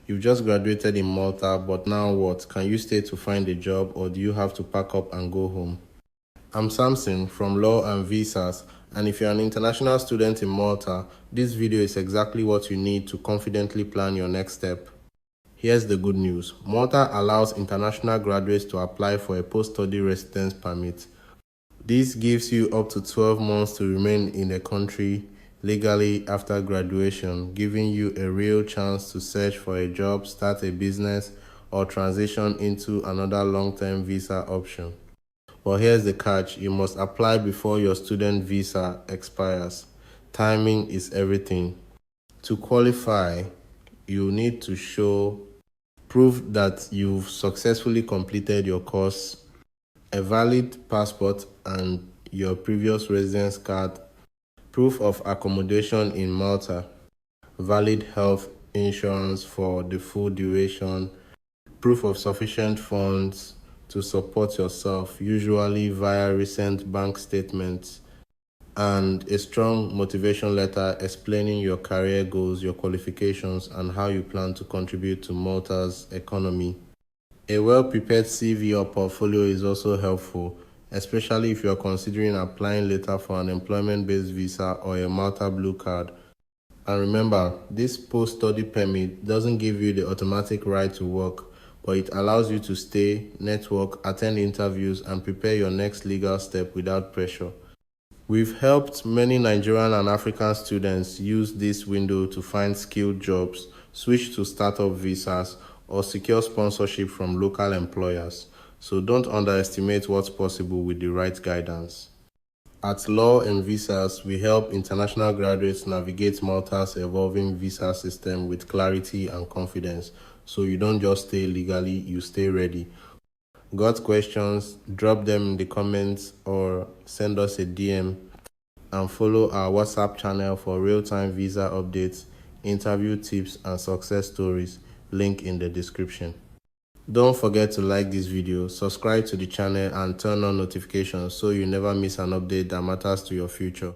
You've just graduated in Malta, but now what? Can you stay to find a job or do you have to pack up and go home? I'm Samson from Law and Visas, and if you're an international student in Malta, this video is exactly what you need to confidently plan your next step. Here's the good news. Malta allows international graduates to apply for a post-study residence permit. This gives you up to 12 months to remain in the country legally after graduation, giving you a real chance to search for a job, start a business, or transition into another long-term visa option. But here's the catch: you must apply before your student visa expires. Timing is everything. To qualify, you need to show proof that you've successfully completed your course, a valid passport and your previous residence card, proof of accommodation in Malta, valid health insurance for the full duration, proof of sufficient funds to support yourself, usually via recent bank statements, and a strong motivation letter explaining your career goals, your qualifications, and how you plan to contribute to Malta's economy. A well-prepared CV or portfolio is also helpful, especially if you are considering applying later for an employment-based visa or a Malta Blue Card. And remember, this post-study permit doesn't give you the automatic right to work, but it allows you to stay, network, attend interviews, and prepare your next legal step without pressure. We've helped many Nigerian and African students use this window to find skilled jobs, switch to startup visas, or secure sponsorship from local employers. So don't underestimate what's possible with the right guidance. At Law and Visas, we help international graduates navigate Malta's evolving visa system with clarity and confidence. So you don't just stay legally, you stay ready. Got questions? Drop them in the comments or send us a DM, and follow our WhatsApp channel for real-time visa updates, interview tips, and success stories. Link in the description. Don't forget to like this video, subscribe to the channel, and turn on notifications so you never miss an update that matters to your future.